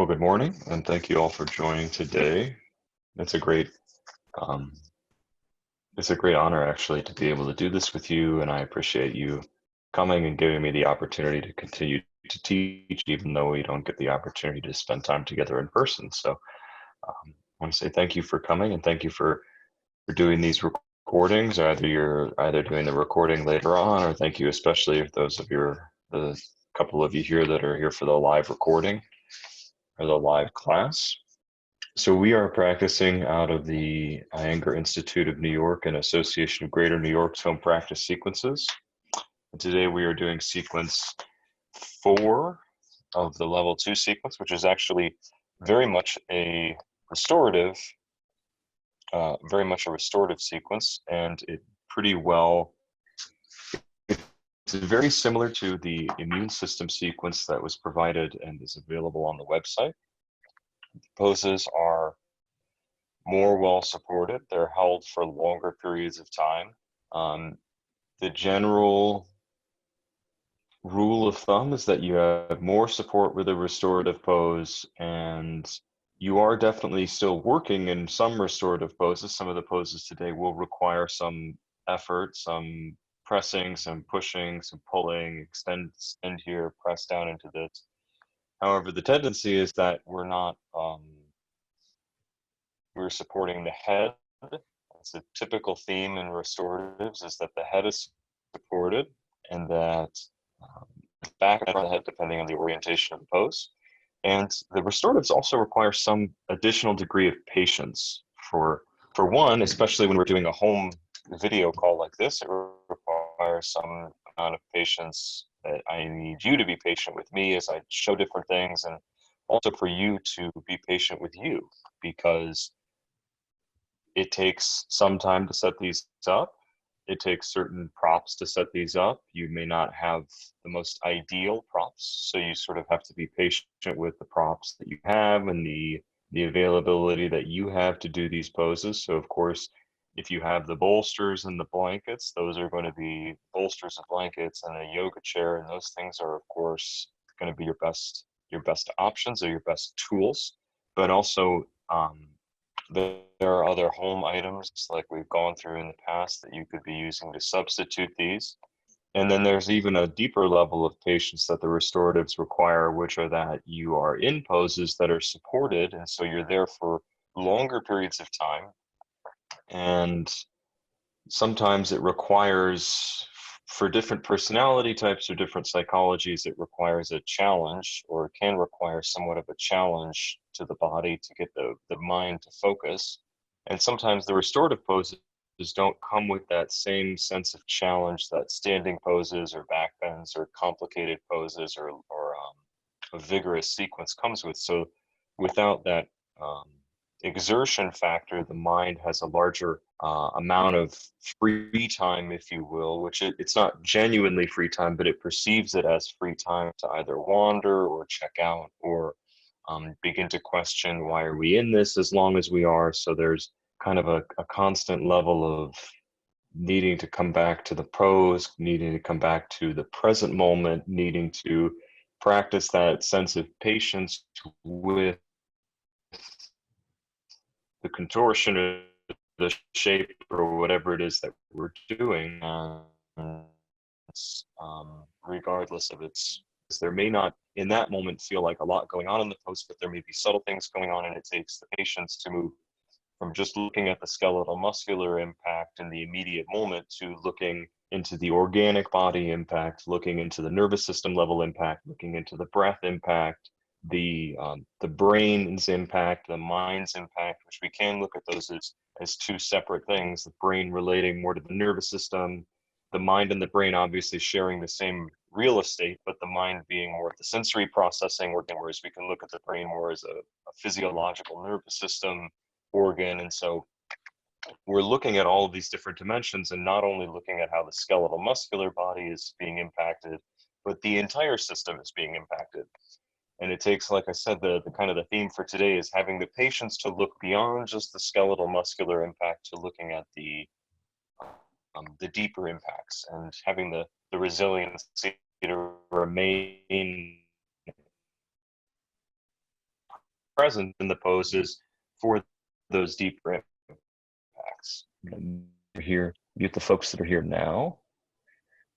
Well, good morning, and thank you all for joining today. It's a great, um, it's a great honor actually to be able to do this with you, and I appreciate you coming and giving me the opportunity to continue to teach, even though we don't get the opportunity to spend time together in person. So, I want to say thank you for coming, and thank you for doing these recordings. Either you're either doing the recording later on, or thank you especially if those of the couple of you here that are here for the live recording or the live class. So we are practicing out of the Iyengar Institute of New York and Association of Greater New York's home practice sequences. And today we are doing sequence 4 of the level 2 sequence, which is actually very much a restorative, sequence, and it pretty well. It's very similar to the immune system sequence that was provided and is available on the website. Poses are more well supported. They're held for longer periods of time. The general rule of thumb is that you have more support with a restorative pose, and you are definitely still working in some restorative poses. Some of the poses today will require some effort, some pressing, some pushing, some pulling, extend here, press down into this. However, the tendency is that we're supporting the head. It's a typical theme in restoratives is that the head is supported and that the back of the head, depending on the orientation of the pose. And the restoratives also require some additional degree of patience. For one, especially when we're doing a home video call like this, it requires some amount of patience that I need you to be patient with me as I show different things, and also for you to be patient with you, because it takes some time to set these up. It takes certain props to set these up. You may not have the most ideal props, so you sort of have to be patient with the props that you have and the availability that you have to do these poses. So of course, if you have the bolsters and the blankets, those are going to be bolsters and blankets, and a yoga chair, and those things are of course going to be your best options or your best tools. But also there are other home items like we've gone through in the past that you could be using to substitute these. And then there's even a deeper level of patience that the restoratives require, which are that you are in poses that are supported. And so you're there for longer periods of time. And sometimes it requires, for different personality types or different psychologies, it requires a challenge, or can require somewhat of a challenge to the body to get the mind to focus. And sometimes the restorative poses don't come with that same sense of challenge that standing poses or back bends or complicated poses or a vigorous sequence comes with. So without that exertion factor, the mind has a larger amount of free time, if you will, which it's not genuinely free time, but it perceives it as free time to either wander or check out or begin to question, why are we in this as long as we are? So there's kind of a constant level of needing to come back to the pose, needing to come back to the present moment, needing to practice that sense of patience with the contortion or the shape or whatever it is that we're doing, regardless of its. There may not in that moment feel like a lot going on in the pose, but there may be subtle things going on, and it takes the patience to move from just looking at the skeletal muscular impact in the immediate moment to looking into the organic body impact, looking into the nervous system level impact, looking into the breath impact, the brain's impact, the mind's impact, which we can look at those as two separate things, the brain relating more to the nervous system, the mind and the brain obviously sharing the same real estate, but the mind being more of the sensory processing organ, whereas we can look at the brain more as a physiological nervous system organ. And so we're looking at all of these different dimensions and not only looking at how the skeletal muscular body is being impacted, but the entire system is being impacted. And it takes, like I said, the kind of the theme for today is having the patience to look beyond just the skeletal muscular impact to looking at the deeper impacts, and having the resiliency to remain present in the poses for those deeper impacts. Here, mute the folks that are here now.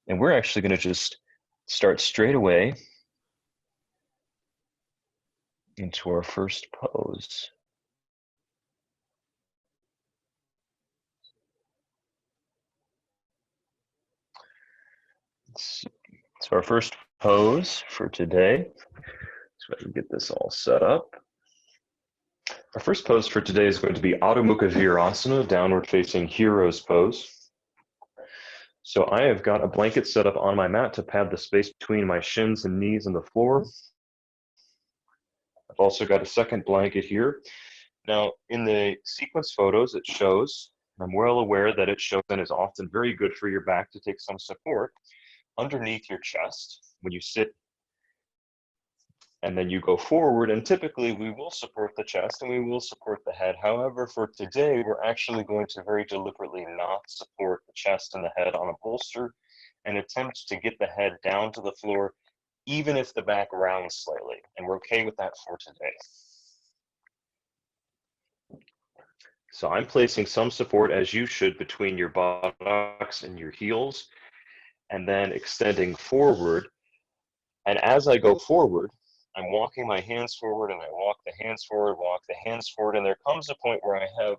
And we're actually going to just start straight away into our first pose. So our first pose for today, so I can get this all set up. Our first pose for today is going to be Adho Mukha Virasana, downward facing hero's pose. So I have got a blanket set up on my mat to pad the space between my shins and knees and the floor. I've also got a second blanket here. Now, in the sequence photos, it shows, I'm well aware that it shows and is often very good for your back to take some support underneath your chest when you sit and then you go forward, and typically we will support the chest and we will support the head. However, for today, we're actually going to very deliberately not support the chest and the head on a bolster and attempt to get the head down to the floor, even if the back rounds slightly. And we're okay with that for today. So I'm placing some support, as you should, between your buttocks and your heels, and then extending forward. And as I go forward, I'm walking my hands forward, and I walk the hands forward, and there comes a point where I have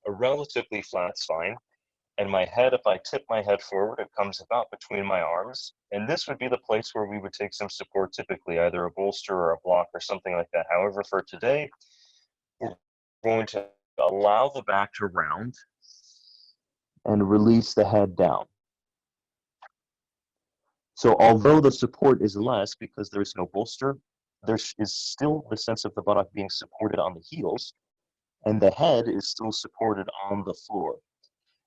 a relatively flat spine, and my head, if I tip my head forward, it comes about between my arms, and this would be the place where we would take some support, typically either a bolster or a block or something like that. However, for today, we're going to allow the back to round and release the head down. So although the support is less because there is no bolster, there is still the sense of the buttock being supported on the heels, and the head is still supported on the floor.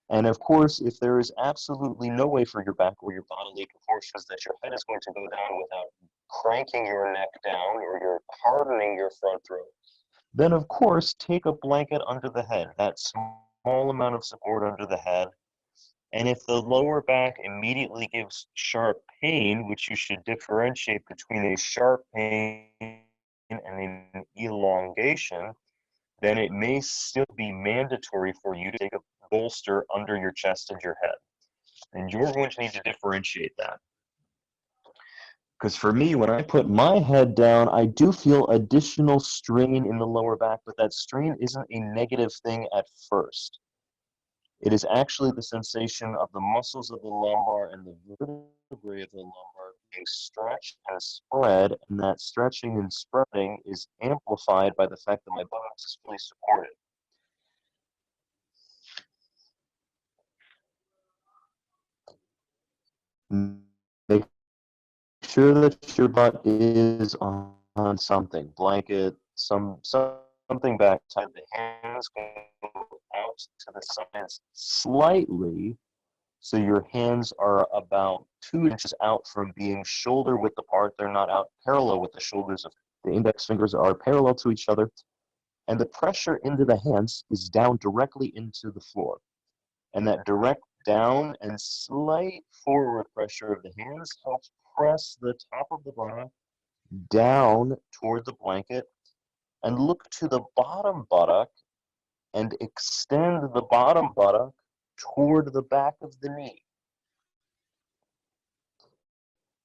And of course, if there is absolutely no way for your back or your bodily proportions that your head is going to go down without cranking your neck down or you're hardening your front throat, then of course take a blanket under the head, that small amount of support under the head. And if the lower back immediately gives sharp pain, which you should differentiate between a sharp pain and an elongation, then it may still be mandatory for you to take a bolster under your chest and your head. And you're going to need to differentiate that. Because for me, when I put my head down, I do feel additional strain in the lower back, but that strain isn't a negative thing at first. It is actually the sensation of the muscles of the lumbar and the vertebrae of the lumbar being stretched and spread, and that stretching and spreading is amplified by the fact that my buttocks is fully supported. Make sure that your butt is on something, blanket, something back. Tie the hands go out to the sides slightly, so your hands are about 2 inches out from being shoulder width apart. They're not out parallel with the shoulders. Of the index fingers are parallel to each other, and the pressure into the hands is down directly into the floor. And that direct down and slight forward pressure of the hands helps press the top of the buttock down toward the blanket, and look to the bottom buttock and extend the bottom buttock toward the back of the knee.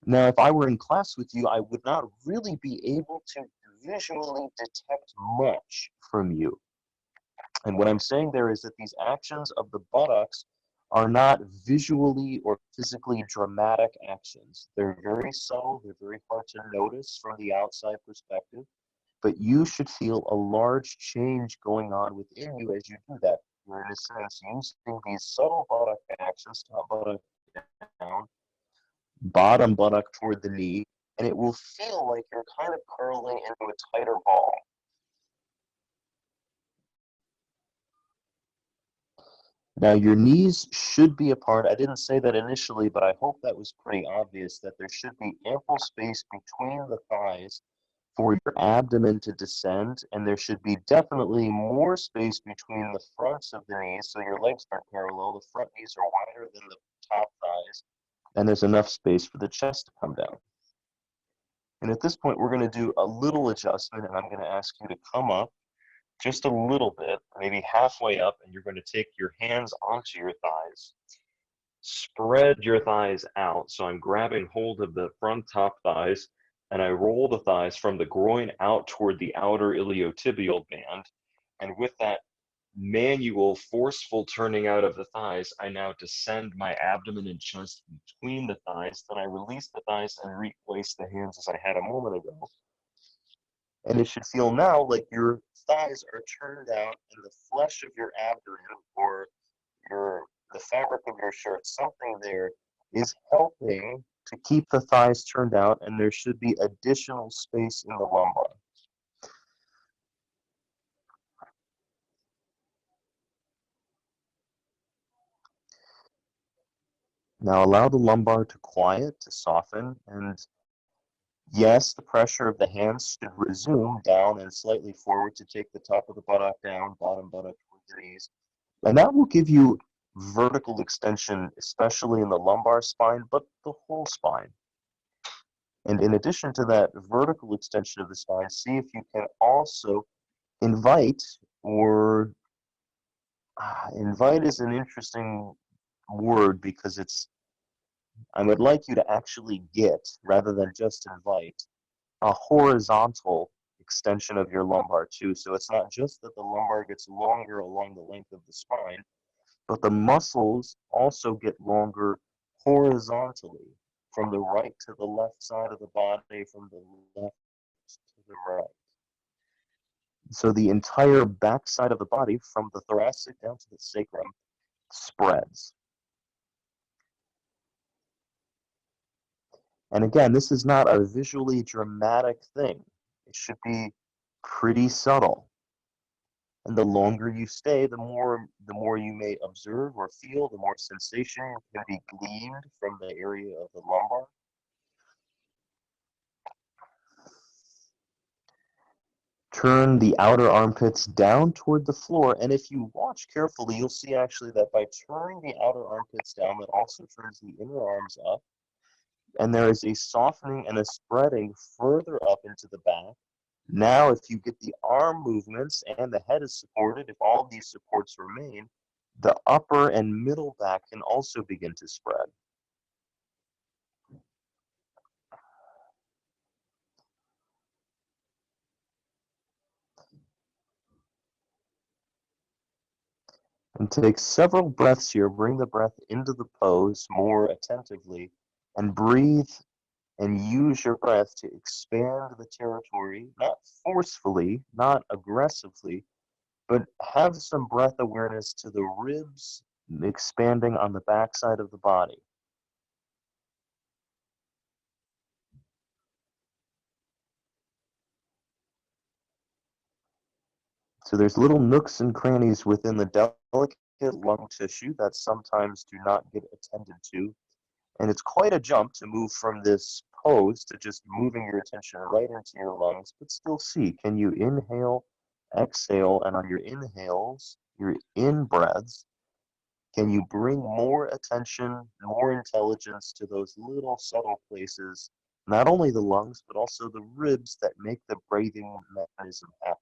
Now, if I were in class with you, I would not really be able to visually detect much from you. And what I'm saying there is that these actions of the buttocks are not visually or physically dramatic actions. They're very subtle, they're very hard to notice from the outside perspective, but you should feel a large change going on within you as you do that. You're, in a sense, using these subtle buttock actions, top buttock down, bottom buttock toward the knee, and it will feel like you're kind of curling into a tighter ball. Now, your knees should be apart. I didn't say that initially, but I hope that was pretty obvious, that there should be ample space between the thighs for your abdomen to descend, and there should be definitely more space between the fronts of the knees, so your legs aren't parallel. The front knees are wider than the top thighs, and there's enough space for the chest to come down. And at this point, we're going to do a little adjustment, and I'm going to ask you to come up just a little bit, maybe halfway up, and you're going to take your hands onto your thighs. Spread your thighs out. So I'm grabbing hold of the front top thighs, and I roll the thighs from the groin out toward the outer iliotibial band. And with that manual, forceful turning out of the thighs, I now descend my abdomen and chest between the thighs. Then I release the thighs and replace the hands as I had a moment ago. And it should feel now like your thighs are turned out and the flesh of your abdomen or the fabric of your shirt, something there is helping to keep the thighs turned out, and there should be additional space in the lumbar. Now allow the lumbar to quiet, to soften, and yes, the pressure of the hands should resume down and slightly forward to take the top of the buttock down, bottom buttock towards the knees. And that will give you vertical extension, especially in the lumbar spine, but the whole spine. And in addition to that vertical extension of the spine, see if you can also invite, or invite is an interesting word because I would like you to actually get, rather than just invite, a horizontal extension of your lumbar too. So it's not just that the lumbar gets longer along the length of the spine, but the muscles also get longer horizontally from the right to the left side of the body, from the left to the right. So the entire back side of the body, from the thoracic down to the sacrum, spreads. And again, this is not a visually dramatic thing. It should be pretty subtle. And the longer you stay, the more you may observe or feel, the more sensation can be gleaned from the area of the lumbar. Turn the outer armpits down toward the floor, and if you watch carefully, you'll see actually that by turning the outer armpits down, that also turns the inner arms up, and there is a softening and a spreading further up into the back. Now, if you get the arm movements and the head is supported, if all of these supports remain, the upper and middle back can also begin to spread. And take several breaths here. Bring the breath into the pose more attentively and breathe and use your breath to expand the territory, not forcefully, not aggressively, but have some breath awareness to the ribs expanding on the backside of the body. So there's little nooks and crannies within the delicate lung tissue that sometimes do not get attended to. And it's quite a jump to move from this pose to just moving your attention right into your lungs, but still see, can you inhale, exhale, and on your inhales, your in breaths, can you bring more attention, more intelligence to those little subtle places, not only the lungs, but also the ribs that make the breathing mechanism happen?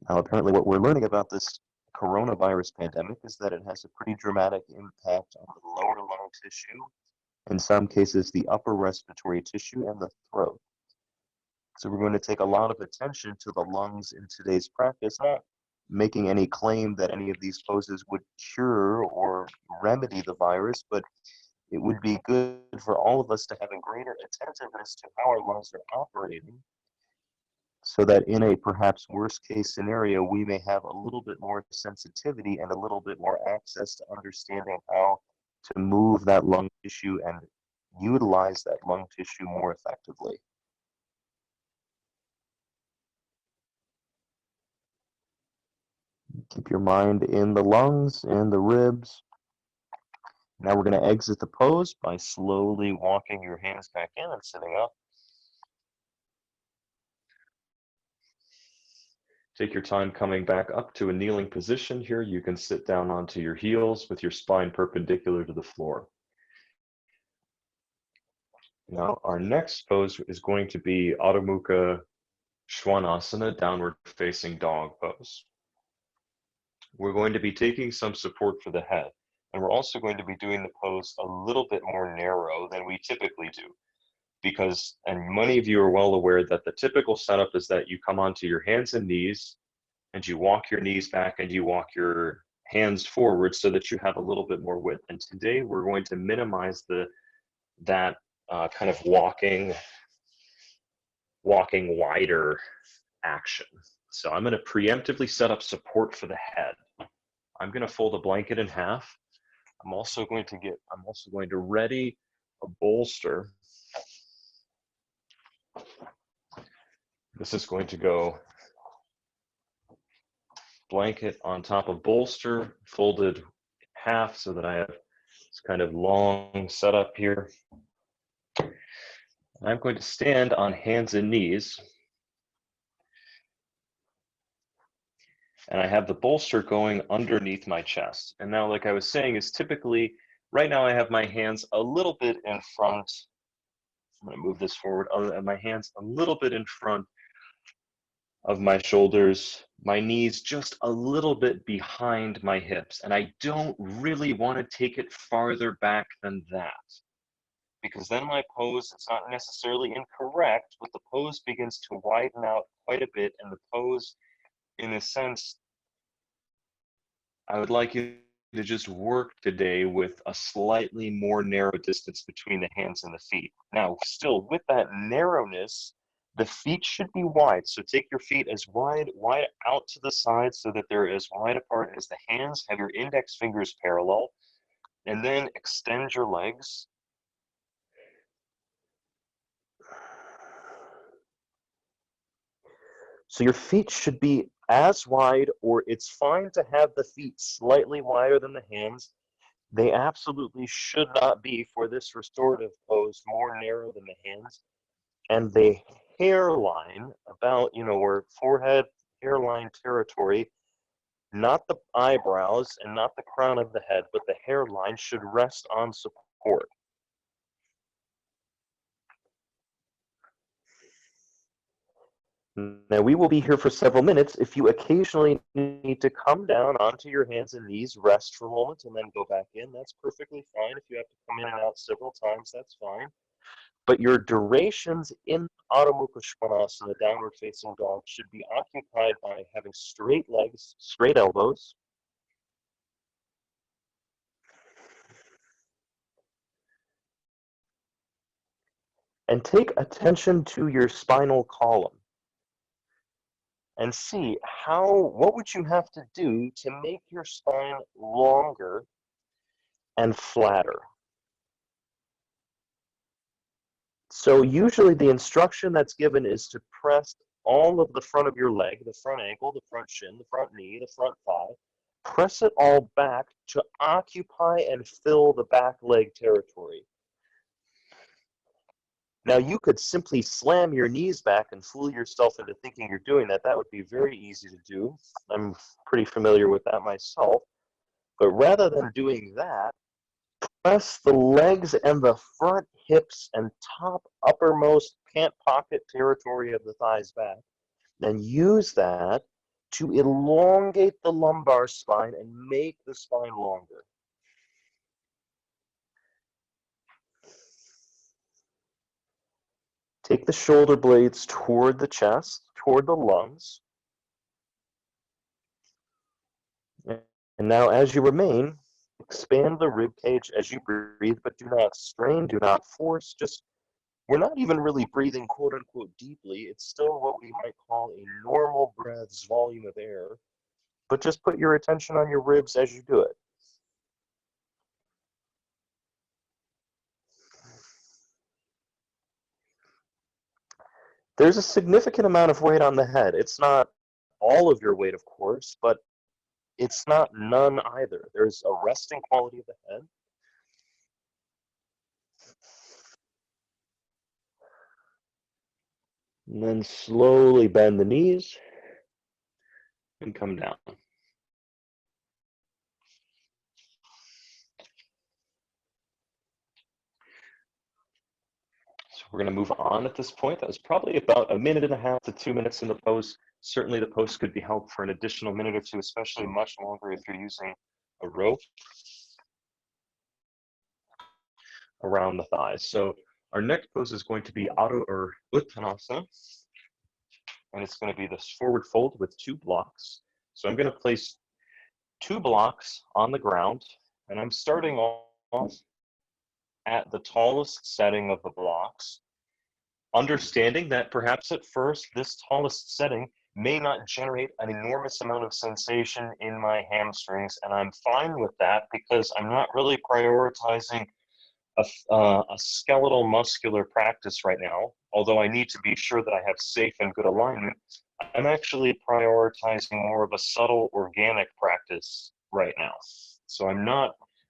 Now, apparently, what we're learning about this coronavirus pandemic is that it has a pretty dramatic impact on the lower lung tissue, in some cases, the upper respiratory tissue, and the throat. So we're going to take a lot of attention to the lungs in today's practice, not making any claim that any of these poses would cure or remedy the virus, but it would be good for all of us to have a greater attentiveness to how our lungs are operating, so that in a perhaps worst case scenario, we may have a little bit more sensitivity and a little bit more access to understanding how to move that lung tissue and utilize that lung tissue more effectively. Keep your mind in the lungs and the ribs. Now we're going to exit the pose by slowly walking your hands back in and sitting up. Take your time coming back up to a kneeling position here. You can sit down onto your heels with your spine perpendicular to the floor. Now, our next pose is going to be Adho Mukha Svanasana, downward facing dog pose. We're going to be taking some support for the head, and we're also going to be doing the pose a little bit more narrow than we typically do. Because, and many of you are well aware that the typical setup is that you come onto your hands and knees, and you walk your knees back and you walk your hands forward so that you have a little bit more width. And today we're going to minimize that kind of walking wider action. So I'm going to preemptively set up support for the head. I'm going to fold a blanket in half. I'm also going to ready a bolster. This is going to go blanket on top of bolster, folded half so that I have this kind of long setup here. I'm going to stand on hands and knees. And I have the bolster going underneath my chest. And now, like I was saying, is typically, right now I have my hands a little bit in front. I'm going to move this forward. My hands a little bit in front of my shoulders, my knees just a little bit behind my hips. And I don't really want to take it farther back than that, because then my pose, it's not necessarily incorrect, but the pose begins to widen out quite a bit. And the pose, in a sense, I would like you to just work today with a slightly more narrow distance between the hands and the feet. Now, still with that narrowness, the feet should be wide. So take your feet as wide out to the side so that they're as wide apart as the hands. Have your index fingers parallel, and then extend your legs. So your feet should be as wide, or it's fine to have the feet slightly wider than the hands. They absolutely should not be, for this restorative pose, more narrow than the hands. And the hairline, about, where forehead, hairline territory, not the eyebrows and not the crown of the head, but the hairline should rest on support. Now, we will be here for several minutes. If you occasionally need to come down onto your hands and knees, rest for a moment, and then go back in, that's perfectly fine. If you have to come in and out several times, that's fine. But your durations in Adho Mukha Svanasana, the downward facing dog, should be occupied by having straight legs, straight elbows, and take attention to your spinal column and see what would you have to do to make your spine longer and flatter. So usually the instruction that's given is to press all of the front of your leg, the front ankle, the front shin, the front knee, the front thigh, press it all back to occupy and fill the back leg territory. Now, you could simply slam your knees back and fool yourself into thinking you're doing that. That would be very easy to do. I'm pretty familiar with that myself. But rather than doing that, press the legs and the front hips and top uppermost pant pocket territory of the thighs back, and use that to elongate the lumbar spine and make the spine longer. Take the shoulder blades toward the chest, toward the lungs. And now, as you remain, expand the rib cage as you breathe, but do not strain, do not force. We're not even really breathing quote unquote deeply. It's still what we might call a normal breath's volume of air, but just put your attention on your ribs as you do it. There's a significant amount of weight on the head. It's not all of your weight, of course, but it's not none either. There's a resting quality of the head. And then slowly bend the knees. and come down. So we're going to move on at this point. That was probably about 1.5 to 2 minutes in the pose. Certainly the pose could be held for an additional minute or two, especially much longer if you're using a rope around the thighs. So our next pose is going to be Uttanasana, and it's going to be this forward fold with 2 blocks. So I'm going to place 2 blocks on the ground, and I'm starting off at the tallest setting of the blocks, understanding that perhaps at first this tallest setting may not generate an enormous amount of sensation in my hamstrings, and I'm fine with that because I'm not really prioritizing a skeletal muscular practice right now. Although I need to be sure that I have safe and good alignment, I'm actually prioritizing more of a subtle organic practice right now. So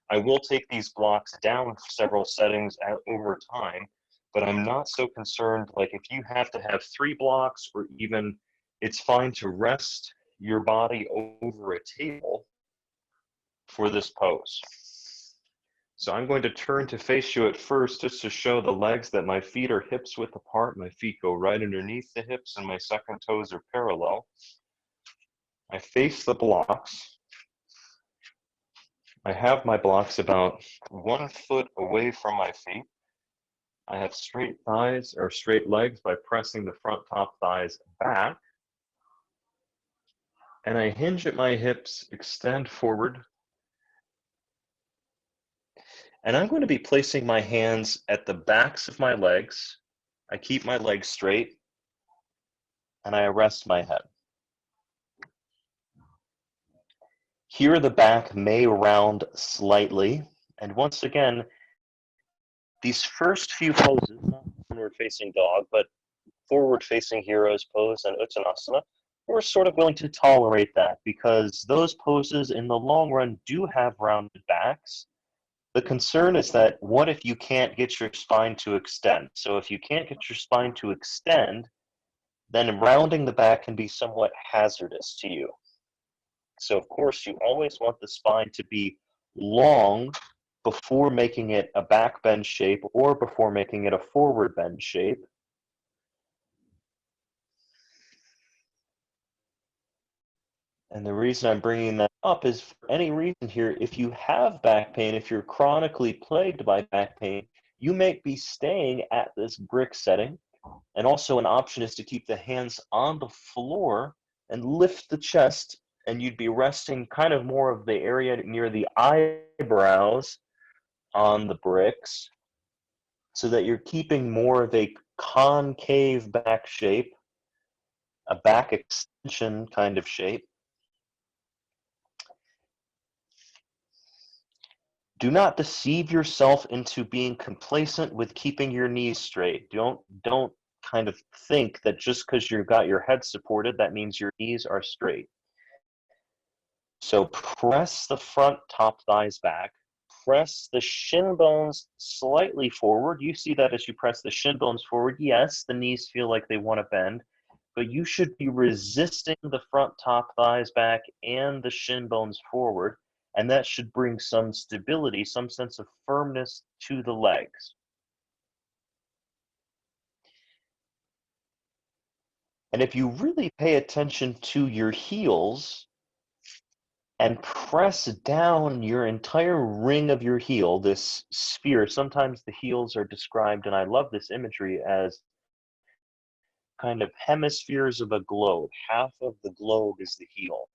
I will take these blocks down several settings over time, but I'm not so concerned. Like if you have to have 3 blocks, or even it's fine to rest your body over a table for this pose. So I'm going to turn to face you at first just to show the legs that my feet are hips width apart. My feet go right underneath the hips and my second toes are parallel. I face the blocks. I have my blocks about 1 foot away from my feet. I have straight thighs or straight legs by pressing the front top thighs back. And I hinge at my hips, extend forward. And I'm going to be placing my hands at the backs of my legs. I keep my legs straight, and I rest my head. Here the back may round slightly, and once again, these first few poses, not forward facing dog, but forward facing hero's pose and Uttanasana, we're sort of willing to tolerate that because those poses in the long run do have rounded backs. The concern is that what if you can't get your spine to extend? So if you can't get your spine to extend, then rounding the back can be somewhat hazardous to you. So of course, you always want the spine to be long before making it a back bend shape or before making it a forward bend shape. And the reason I'm bringing that up is for any reason here, if you have back pain, if you're chronically plagued by back pain, you may be staying at this brick setting. And also an option is to keep the hands on the floor and lift the chest, and you'd be resting kind of more of the area near the eyebrows on the bricks so that you're keeping more of a concave back shape, a back extension kind of shape. Do not deceive yourself into being complacent with keeping your knees straight. Don't kind of think that just because you've got your head supported, that means your knees are straight. So press the front top thighs back. Press the shin bones slightly forward. You see that as you press the shin bones forward. Yes, the knees feel like they want to bend, but you should be resisting the front top thighs back and the shin bones forward. And that should bring some stability, some sense of firmness to the legs. And if you really pay attention to your heels and press down your entire ring of your heel, this sphere, sometimes the heels are described, and I love this imagery, as kind of hemispheres of a globe. Half of the globe is the heel.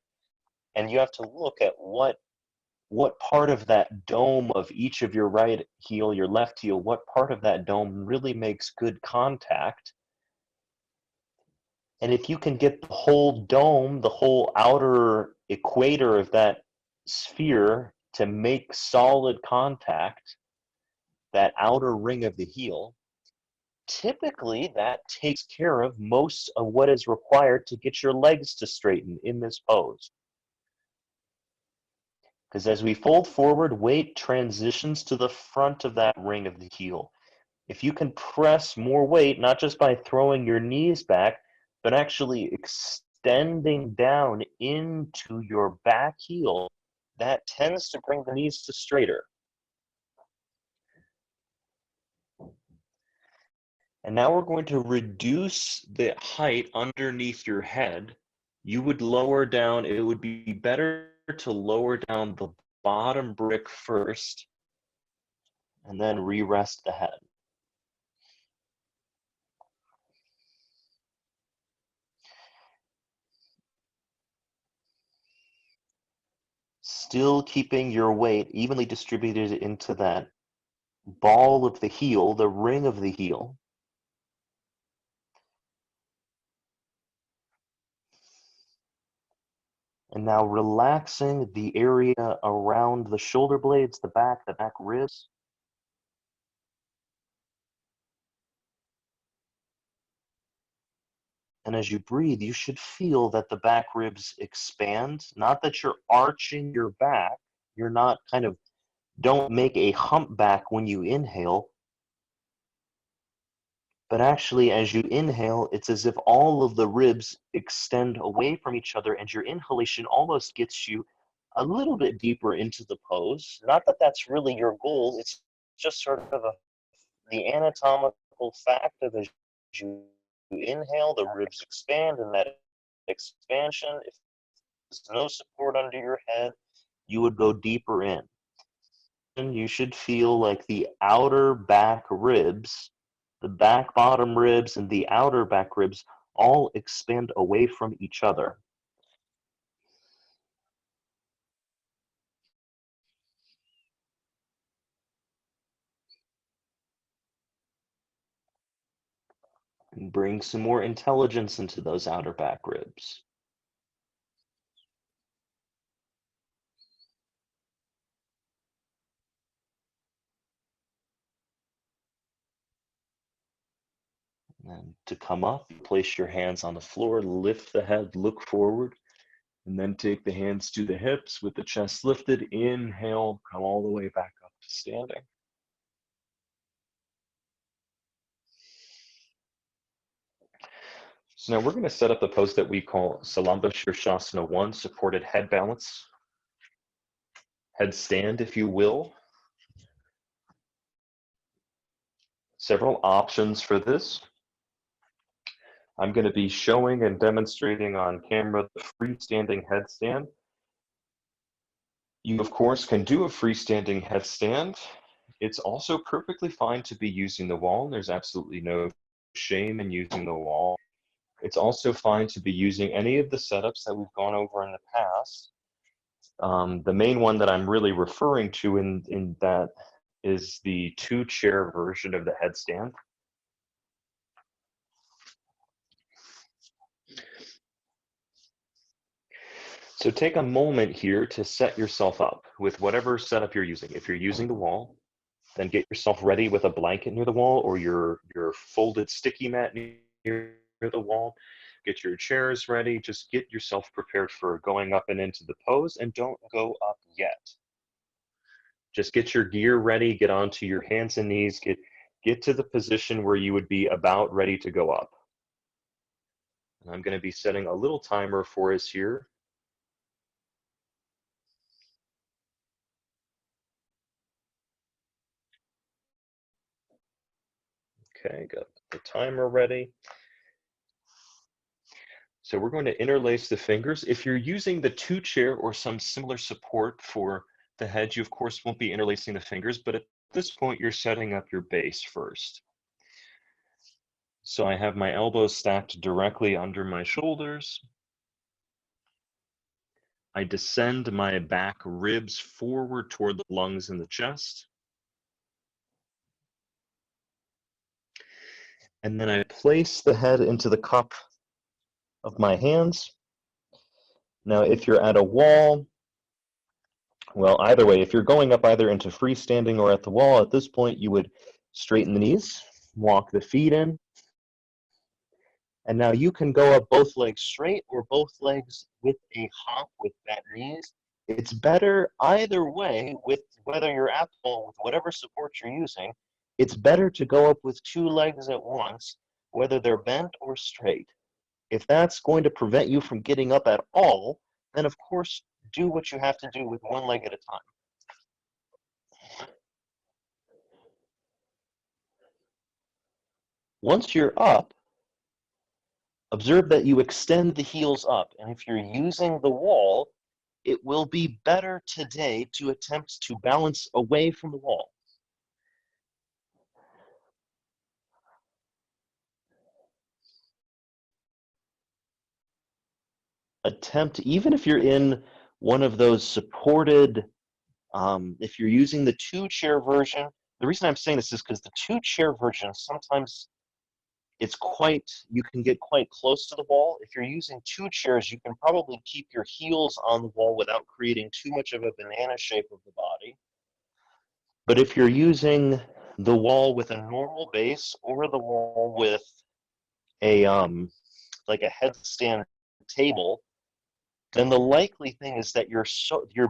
And you have to look at what part of that dome of each of your right heel, your left heel, what part of that dome really makes good contact. And if you can get the whole dome, the whole outer equator of that sphere to make solid contact, that outer ring of the heel, typically that takes care of most of what is required to get your legs to straighten in this pose. Because as we fold forward, weight transitions to the front of that ring of the heel. If you can press more weight, not just by throwing your knees back, but actually extending down into your back heel, that tends to bring the knees to straighter. And now we're going to reduce the height underneath your head. You would lower down, it would be better to lower down the bottom brick first and then re-rest the head. Still keeping your weight evenly distributed into that ball of the heel, the ring of the heel. And now relaxing the area around the shoulder blades, the back ribs. And as you breathe, you should feel that the back ribs expand. Not that you're arching your back. You're not don't make a humpback when you inhale. But actually, as you inhale, it's as if all of the ribs extend away from each other, and your inhalation almost gets you a little bit deeper into the pose. Not that that's really your goal, it's just sort of the anatomical fact of as you inhale, the ribs expand, and that expansion, if there's no support under your head, you would go deeper in. And you should feel like the outer back ribs, the back bottom ribs and the outer back ribs all expand away from each other. And bring some more intelligence into those outer back ribs. And to come up, place your hands on the floor, lift the head, look forward, and then take the hands to the hips with the chest lifted. Inhale, come all the way back up to standing. So now we're going to set up the pose that we call Salamba Shirshasana 1, supported head balance, headstand, if you will. Several options for this. I'm going to be showing and demonstrating on camera the freestanding headstand. You, of course, can do a freestanding headstand. It's also perfectly fine to be using the wall. There's absolutely no shame in using the wall. It's also fine to be using any of the setups that we've gone over in the past. The main one that I'm really referring to in that is the 2-chair version of the headstand. So take a moment here to set yourself up with whatever setup you're using. If you're using the wall, then get yourself ready with a blanket near the wall or your folded sticky mat near the wall. Get your chairs ready. Just get yourself prepared for going up and into the pose, and don't go up yet. Just get your gear ready, get onto your hands and knees, get to the position where you would be about ready to go up. And I'm going to be setting a little timer for us here. Okay, got the timer ready. So we're going to interlace the fingers. If you're using the 2-chair or some similar support for the head, you of course won't be interlacing the fingers, but at this point you're setting up your base first. So I have my elbows stacked directly under my shoulders. I descend my back ribs forward toward the lungs and the chest. And then I place the head into the cup of my hands. Now, if you're at a wall, well, either way, if you're going up either into freestanding or at the wall, at this point you would straighten the knees, walk the feet in, and now you can go up both legs straight or both legs with a hop with bent knees. It's better either way, with whether you're at the wall, with whatever support you're using, it's better to go up with 2 legs at once, whether they're bent or straight. If that's going to prevent you from getting up at all, then of course, do what you have to do with one leg at a time. Once you're up, observe that you extend the heels up. And if you're using the wall, it will be better today to attempt to balance away from the wall. Attempt, even if you're in one of those supported, if you're using the 2-chair version, the reason I'm saying this is because the 2-chair version, sometimes you can get quite close to the wall. If you're using 2 chairs, you can probably keep your heels on the wall without creating too much of a banana shape of the body. But if you're using the wall with a normal base or the wall with a like a headstand table, then the likely thing is that your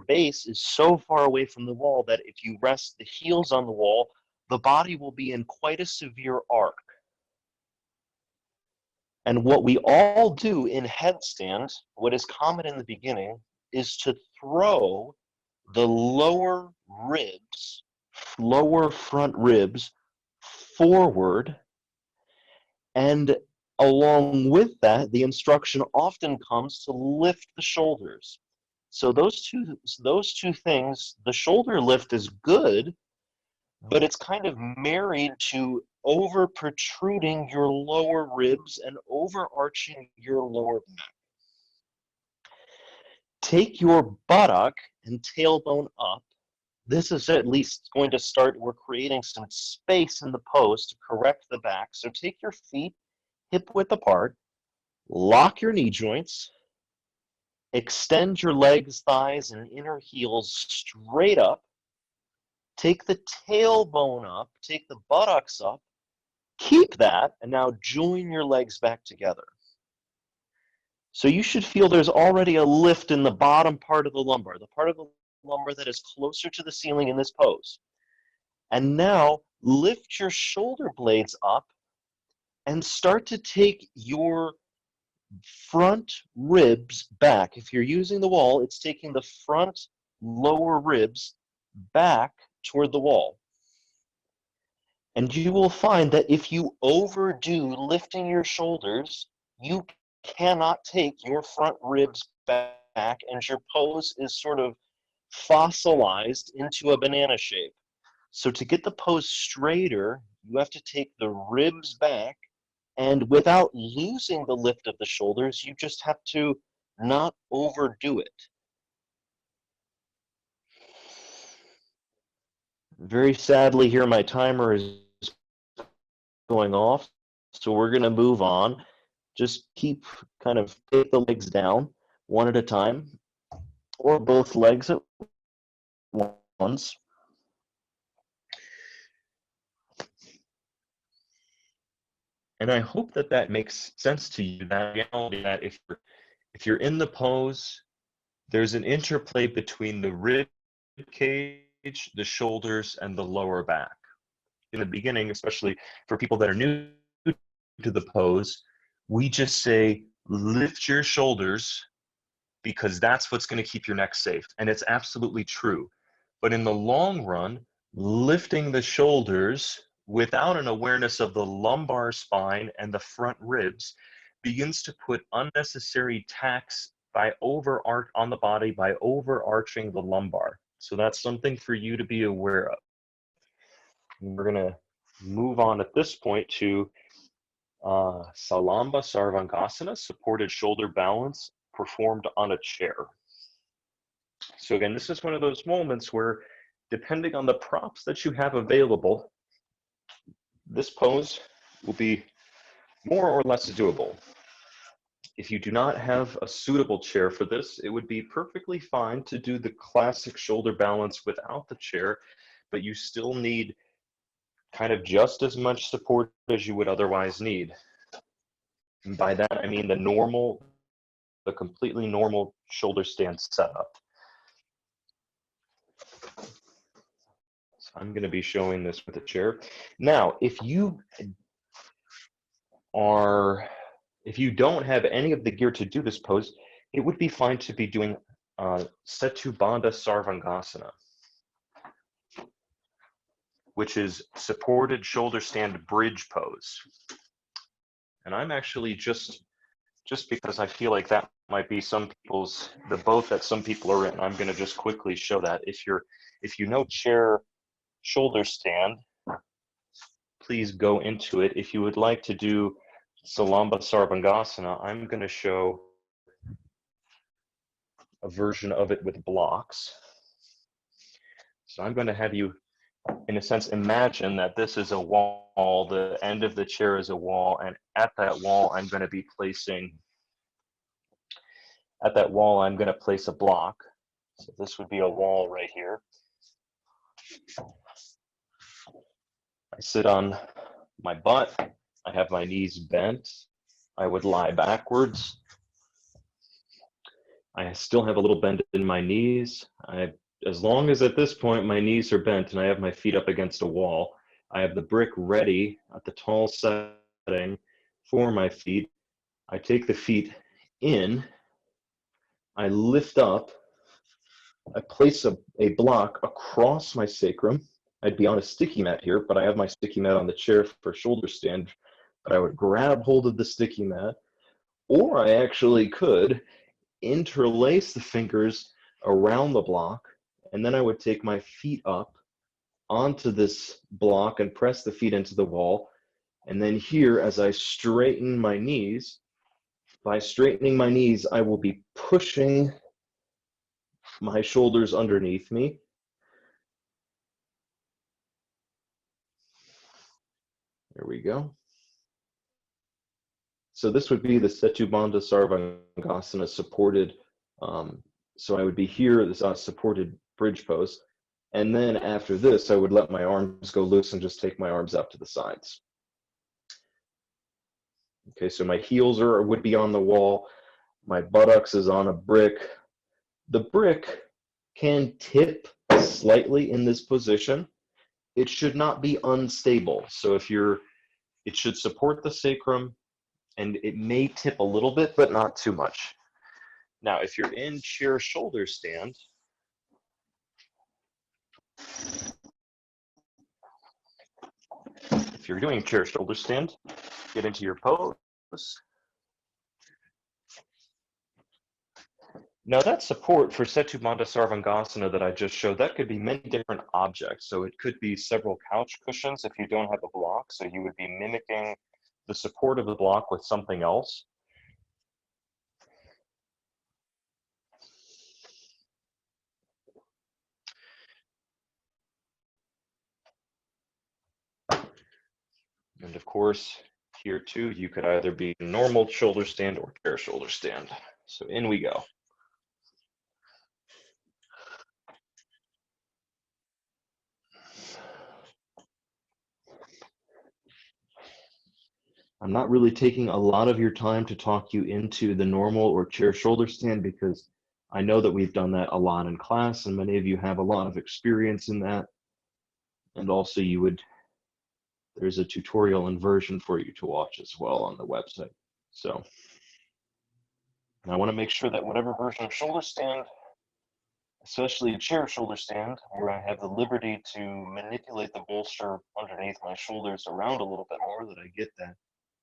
base is so far away from the wall that if you rest the heels on the wall, the body will be in quite a severe arc. And what we all do in headstand, what is common in the beginning, is to throw the lower front ribs forward, and along with that, the instruction often comes to lift the shoulders. So those two things, the shoulder lift is good, but it's kind of married to over protruding your lower ribs and overarching your lower back. Take your buttock and tailbone up. This is at least going to start, we're creating some space in the pose to correct the back. So take your feet hip width apart, lock your knee joints, extend your legs, thighs, and inner heels straight up. Take the tailbone up, take the buttocks up, keep that, and now join your legs back together. So you should feel there's already a lift in the bottom part of the lumbar, the part of the lumbar that is closer to the ceiling in this pose. And now lift your shoulder blades up and start to take your front ribs back. If you're using the wall, it's taking the front lower ribs back toward the wall. And you will find that if you overdo lifting your shoulders, you cannot take your front ribs back, and your pose is sort of fossilized into a banana shape. So to get the pose straighter, you have to take the ribs back, and without losing the lift of the shoulders, you just have to not overdo it. Very sadly here, my timer is going off, so we're going to move on. Just keep take the legs down one at a time, or both legs at once. And I hope that that makes sense to you, that reality that if you're in the pose, there's an interplay between the rib cage, the shoulders, and the lower back. In the beginning, especially for people that are new to the pose, we just say, lift your shoulders, because that's what's going to keep your neck safe. And it's absolutely true. But in the long run, lifting the shoulders without an awareness of the lumbar spine and the front ribs begins to put unnecessary tax on the body by overarching the lumbar. So that's something for you to be aware of. We're going to move on at this point to Salamba Sarvangasana, supported shoulder balance performed on a chair. So again, this is one of those moments where, depending on the props that you have available, this pose will be more or less doable. If you do not have a suitable chair for this, it would be perfectly fine to do the classic shoulder balance without the chair, but you still need kind of just as much support as you would otherwise need. And by that, I mean the completely normal shoulder stand setup. So I'm going to be showing this with a chair. Now, if you are If you don't have any of the gear to do this pose, it would be fine to be doing Setu Bandha Sarvangasana, which is supported shoulder stand bridge pose. And I'm actually just because I feel like that might be the boat that some people are in, I'm going to just quickly show that. If you know chair shoulder stand, please go into it. If you would like to do Salamba Sarvangasana, I'm going to show a version of it with blocks. So I'm going to have you, in a sense, imagine that this is a wall, the end of the chair is a wall, and at that wall I'm going to place a block. So this would be a wall right here. I sit on my butt, I have my knees bent, I would lie backwards. I still have a little bend in my knees. As long as at this point my knees are bent and I have my feet up against a wall, I have the brick ready at the tall setting for my feet. I take the feet in, I lift up, I place a block across my sacrum. I'd be on a sticky mat here, but I have my sticky mat on the chair for shoulder stand. But I would grab hold of the sticky mat, or I actually could interlace the fingers around the block, and then I would take my feet up onto this block and press the feet into the wall. And then here, as I straighten my knees, by straightening my knees, I will be pushing my shoulders underneath me. There we go. So this would be the Setu Bandha Sarvangasana supported. So I would be here, this supported bridge pose. And then after this, I would let my arms go loose and just take my arms out to the sides. Okay, so my heels would be on the wall. My buttocks is on a brick. The brick can tip slightly in this position. It should not be unstable. So it should support the sacrum, and it may tip a little bit, but not too much. Now, if you're in chair shoulder stand, if you're doing chair shoulder stand, get into your pose. Now that support for Setu Bandha Sarvangasana that I just showed, that could be many different objects. So it could be several couch cushions if you don't have a block. So you would be mimicking the support of the block with something else. And of course, here too, you could either be normal shoulder stand or chair shoulder stand. So in we go. I'm not really taking a lot of your time to talk you into the normal or chair shoulder stand because I know that we've done that a lot in class and many of you have a lot of experience in that. And also there's a tutorial and version for you to watch as well on the website. So I want to make sure that whatever version of shoulder stand, especially a chair shoulder stand, where I have the liberty to manipulate the bolster underneath my shoulders around a little bit more, that I get that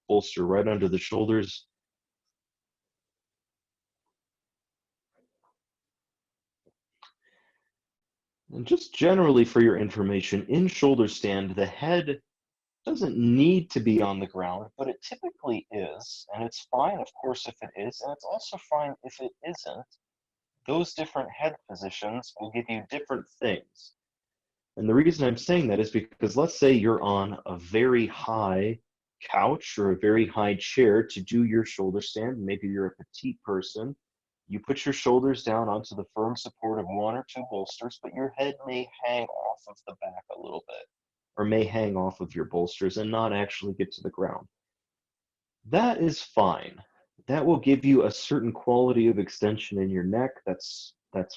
bolster right under the shoulders. And just generally for your information, in shoulder stand, the head doesn't need to be on the ground, but it typically is. And it's fine, of course, if it is. And it's also fine if it isn't. Those different head positions will give you different things. And the reason I'm saying that is because let's say you're on a very high couch or a very high chair to do your shoulder stand. Maybe you're a petite person. You put your shoulders down onto the firm support of one or two bolsters, but your head may hang off of the back a little bit, or may hang off of your bolsters and not actually get to the ground. That is fine. That will give you a certain quality of extension in your neck. That's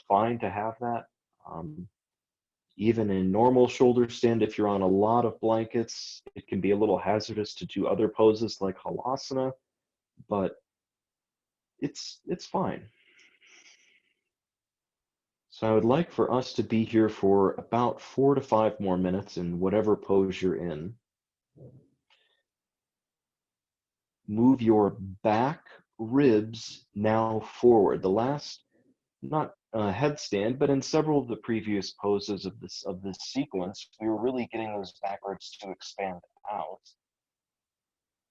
fine to have that. Even in normal shoulder stand, if you're on a lot of blankets, it can be a little hazardous to do other poses like halasana. but it's fine. So I would like for us to be here for about 4 to 5 more minutes in whatever pose you're in. Move your back ribs now forward. The last, not headstand, but in several of the previous poses of this sequence, we were really getting those back ribs to expand out.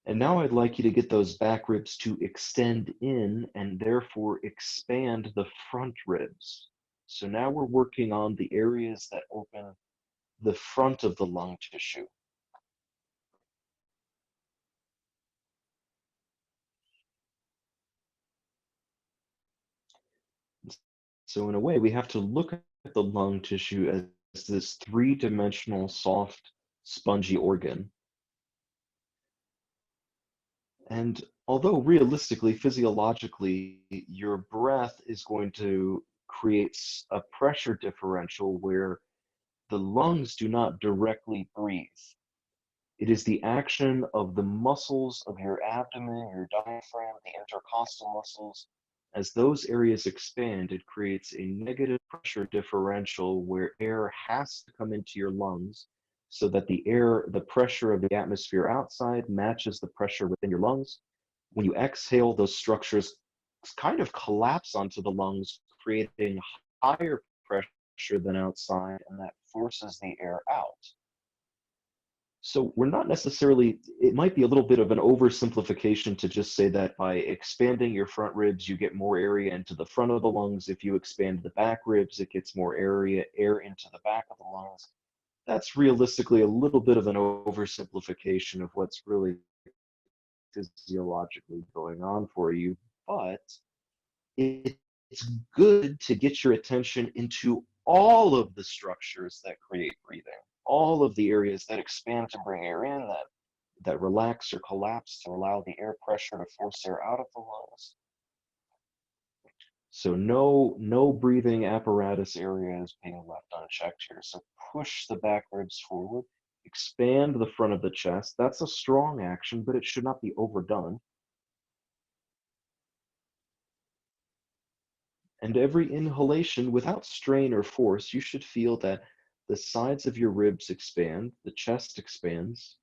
And now I'd like you to get those back ribs to extend in and therefore expand the front ribs. So now we're working on the areas that open the front of the lung tissue. So in a way, we have to look at the lung tissue as this three-dimensional, soft, spongy organ. And although realistically, physiologically, your breath is going to create a pressure differential where the lungs do not directly breathe. It is the action of the muscles of your abdomen, your diaphragm, the intercostal muscles. As those areas expand, it creates a negative pressure differential where air has to come into your lungs so that the pressure of the atmosphere outside matches the pressure within your lungs. When you exhale, those structures kind of collapse onto the lungs, creating higher pressure than outside, and that forces the air out. So we're not necessarily, it might be a little bit of an oversimplification to just say that by expanding your front ribs, you get more area into the front of the lungs. If you expand the back ribs, it gets more air into the back of the lungs. That's realistically a little bit of an oversimplification of what's really physiologically going on for you, but it's good to get your attention into all of the structures that create breathing, all of the areas that expand to bring air in, that relax or collapse to allow the air pressure to force air out of the lungs. So no breathing apparatus area is being left unchecked here. So push the back ribs forward, expand the front of the chest. That's a strong action, but it should not be overdone. And every inhalation, without strain or force, you should feel that the sides of your ribs expand, the chest expands.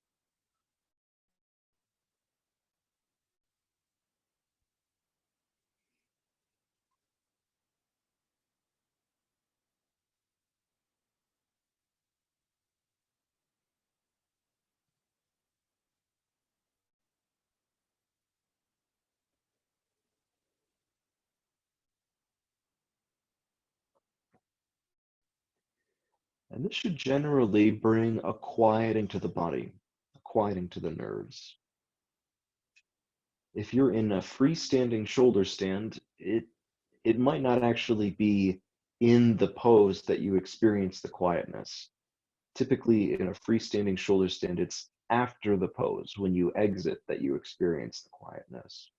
And this should generally bring a quieting to the body, a quieting to the nerves. If you're in a freestanding shoulder stand, it might not actually be in the pose that you experience the quietness. Typically, in a freestanding shoulder stand, it's after the pose, when you exit, that you experience the quietness.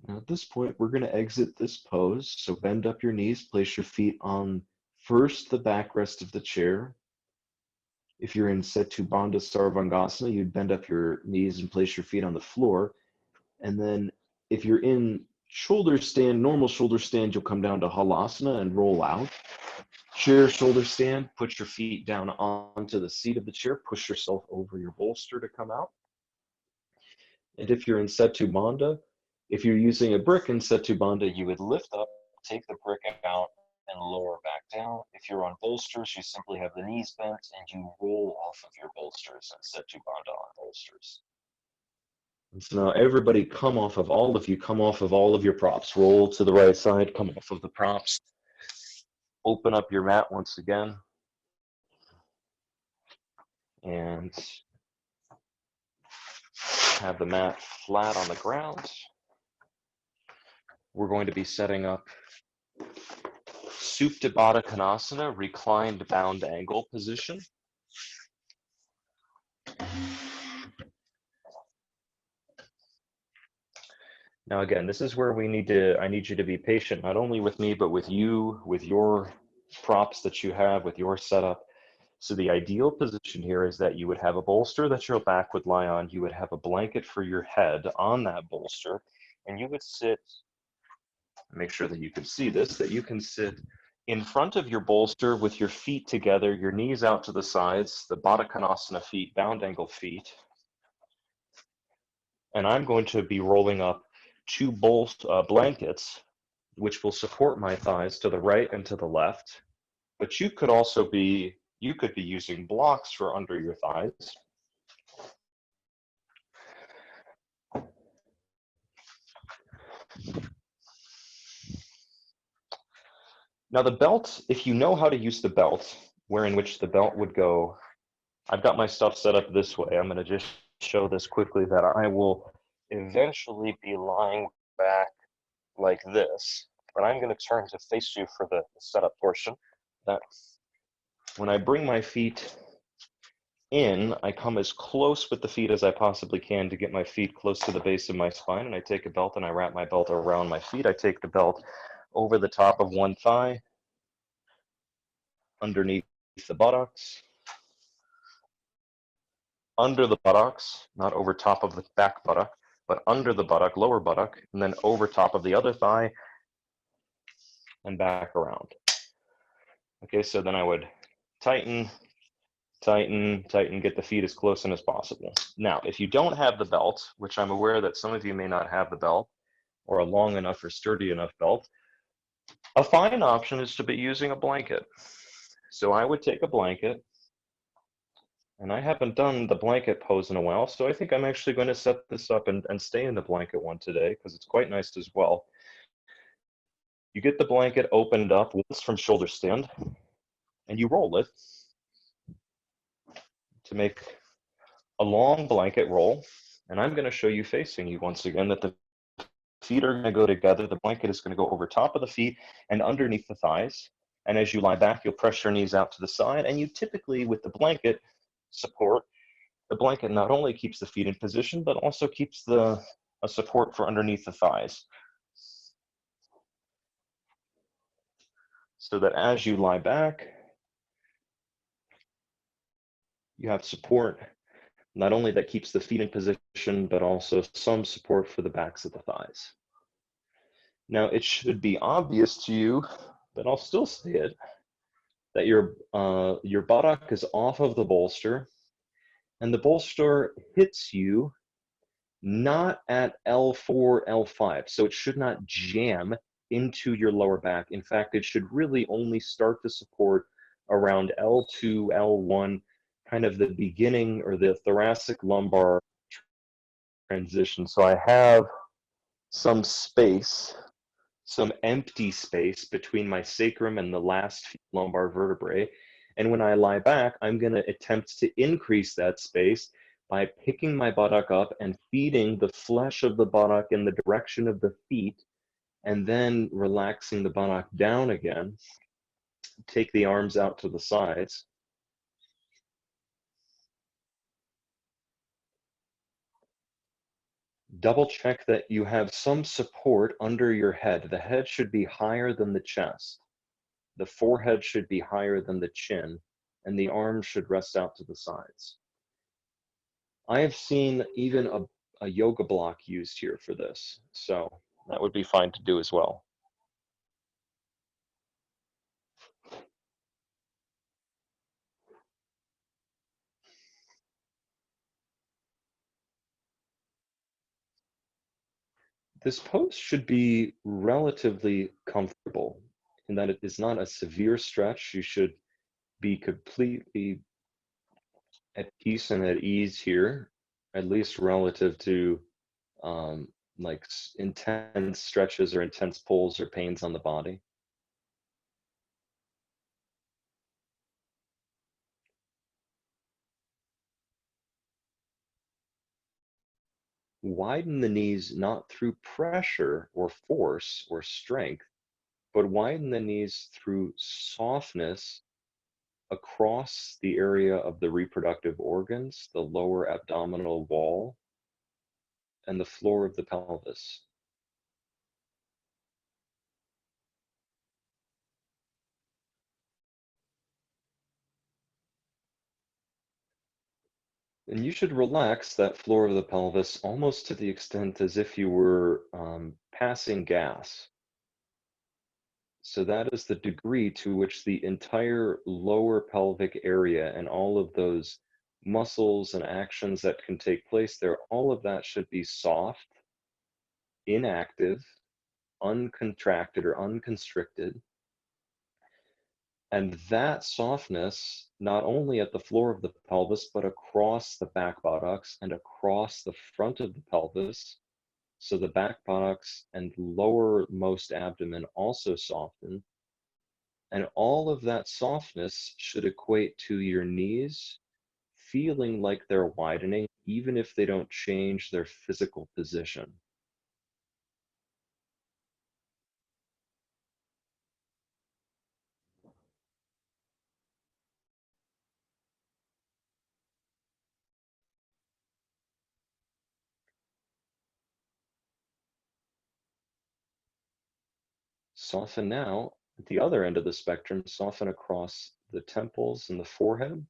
Now at this point, we're going to exit this pose. So bend up your knees, place your feet on first the backrest of the chair. If you're in Setu Bandha Sarvangasana, you'd bend up your knees and place your feet on the floor. And then if you're in shoulder stand, normal shoulder stand, you'll come down to Halasana and roll out. Chair shoulder stand, put your feet down onto the seat of the chair, push yourself over your bolster to come out. And if you're in Setu Bandha, if you're using a brick in Setu Bandha, you would lift up, take the brick out, and lower back down. If you're on bolsters, you simply have the knees bent and you roll off of your bolsters and Setu Bandha on bolsters. And so now everybody come off of all of your props. Roll to the right side, come off of the props. Open up your mat once again. And have the mat flat on the ground. We're going to be setting up Supta Baddha Konasana, reclined bound angle position. Now, again, this is where I need you to be patient, not only with me, but with you, with your props that you have, with your setup. So the ideal position here is that you would have a bolster that your back would lie on. You would have a blanket for your head on that bolster, and you would sit, make sure that you can see this, that you can sit in front of your bolster with your feet together, your knees out to the sides, the Baddha Konasana feet, bound angle feet. And I'm going to be rolling up two blankets, which will support my thighs to the right and to the left. But you could be using blocks for under your thighs. Now the belt, if you know how to use the belt, where in which the belt would go, I've got my stuff set up this way. I'm going to just show this quickly, that I will eventually be lying back like this, but I'm going to turn to face you for the setup portion. That when I bring my feet in, I come as close with the feet as I possibly can to get my feet close to the base of my spine, and I take a belt and I wrap my belt around my feet. I take the belt over the top of one thigh, underneath the buttocks, under the buttocks, not over top of the back buttock, but under the buttock, lower buttock, and then over top of the other thigh and back around. Okay, so then I would tighten, tighten, tighten, get the feet as close in as possible. Now, if you don't have the belt, which I'm aware that some of you may not have the belt, or a long enough or sturdy enough belt, a fine option is to be using a blanket. So I would take a blanket, and I haven't done the blanket pose in a while, so I think I'm actually going to set this up and stay in the blanket one today, because it's quite nice as well. You get the blanket opened up once from shoulder stand, and you roll it to make a long blanket roll. And I'm going to show you facing you once again that the feet are going to go together. The blanket is going to go over top of the feet and underneath the thighs. And as you lie back, you'll press your knees out to the side. And you typically, with the blanket support, the blanket not only keeps the feet in position, but also keeps a support for underneath the thighs. So that as you lie back, you have support, not only that keeps the feet in position, but also some support for the backs of the thighs. Now, it should be obvious to you, but I'll still say it, that your buttock is off of the bolster, and the bolster hits you not at L4, L5, so it should not jam into your lower back. In fact, it should really only start to support around L2, L1, kind of the beginning or the thoracic lumbar transition. So I have some space, some empty space between my sacrum and the last lumbar vertebrae. And when I lie back, I'm going to attempt to increase that space by picking my buttock up and feeding the flesh of the buttock in the direction of the feet, and then relaxing the buttock down again. Take the arms out to the sides. Double check that you have some support under your head. The head should be higher than the chest. The forehead should be higher than the chin, and the arms should rest out to the sides. I have seen even a yoga block used here for this, so that would be fine to do as well. This pose should be relatively comfortable in that it is not a severe stretch. You should be completely at peace and at ease here, at least relative to like intense stretches or intense pulls or pains on the body. Widen the knees not through pressure or force or strength, but widen the knees through softness across the area of the reproductive organs, the lower abdominal wall, and the floor of the pelvis. And you should relax that floor of the pelvis almost to the extent as if you were passing gas. So that is the degree to which the entire lower pelvic area and all of those muscles and actions that can take place there, all of that should be soft, inactive, uncontracted or unconstricted. And that softness, not only at the floor of the pelvis, but across the back buttocks and across the front of the pelvis. So the back buttocks and lowermost abdomen also soften. And all of that softness should equate to your knees feeling like they're widening, even if they don't change their physical position. Soften now at the other end of the spectrum, soften across the temples and the forehead.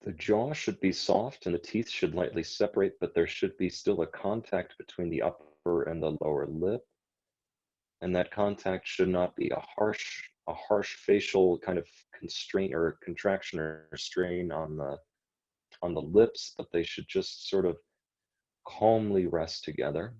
The jaw should be soft and the teeth should lightly separate, but there should be still a contact between the upper and the lower lip. And that contact should not be a harsh facial kind of constraint or contraction or strain on the lips, but they should just sort of calmly rest together.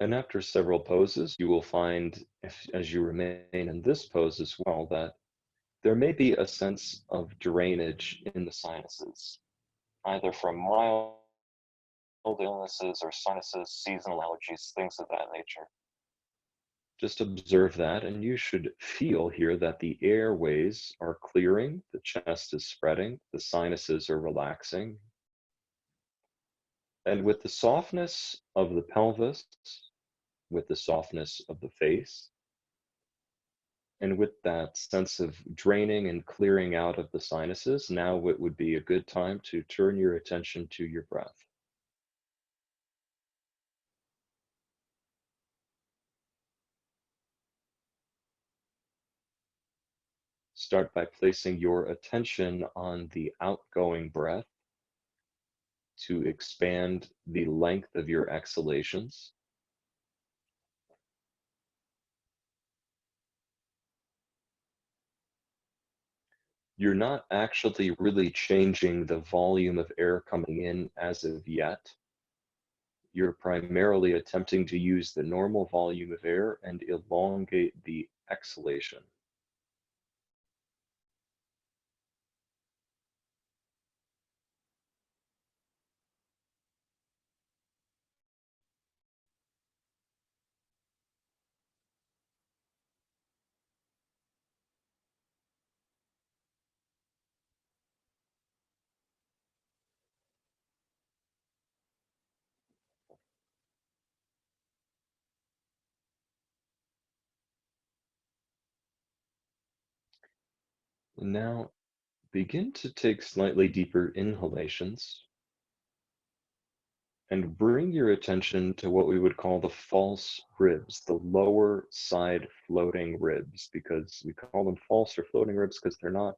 And after several poses, you will find, as you remain in this pose as well, that there may be a sense of drainage in the sinuses, either from mild illnesses or sinuses, seasonal allergies, things of that nature. Just observe that, and you should feel here that the airways are clearing, the chest is spreading, the sinuses are relaxing. And with the softness of the pelvis, with the softness of the face, and with that sense of draining and clearing out of the sinuses, now it would be a good time to turn your attention to your breath. Start by placing your attention on the outgoing breath to expand the length of your exhalations. You're not actually really changing the volume of air coming in as of yet. You're primarily attempting to use the normal volume of air and elongate the exhalation. Now, begin to take slightly deeper inhalations and bring your attention to what we would call the false ribs, the lower side floating ribs, because we call them false or floating ribs because they're not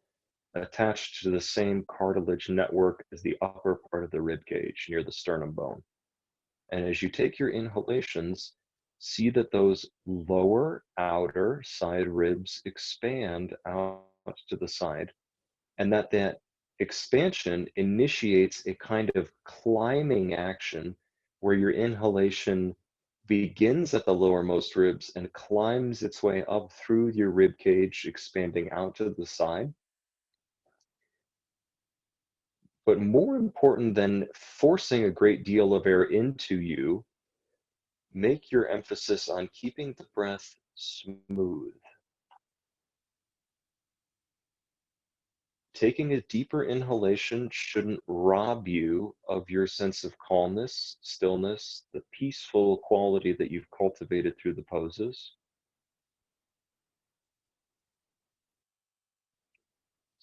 attached to the same cartilage network as the upper part of the rib cage near the sternum bone. And as you take your inhalations, see that those lower outer side ribs expand out to the side, and that expansion initiates a kind of climbing action where your inhalation begins at the lowermost ribs and climbs its way up through your rib cage, expanding out to the side. But more important than forcing a great deal of air into you, make your emphasis on keeping the breath smooth. Taking a deeper inhalation shouldn't rob you of your sense of calmness, stillness, the peaceful quality that you've cultivated through the poses.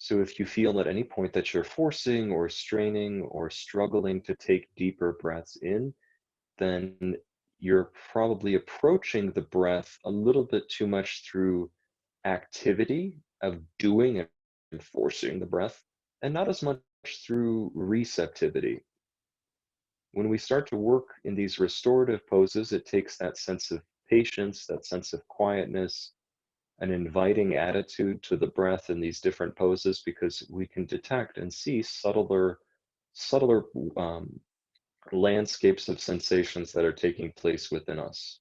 So if you feel at any point that you're forcing or straining or struggling to take deeper breaths in, then you're probably approaching the breath a little bit too much through activity of doing and forcing the breath, and not as much through receptivity. When we start to work in these restorative poses, it takes that sense of patience, that sense of quietness, an inviting attitude to the breath in these different poses, because we can detect and see subtler landscapes of sensations that are taking place within us.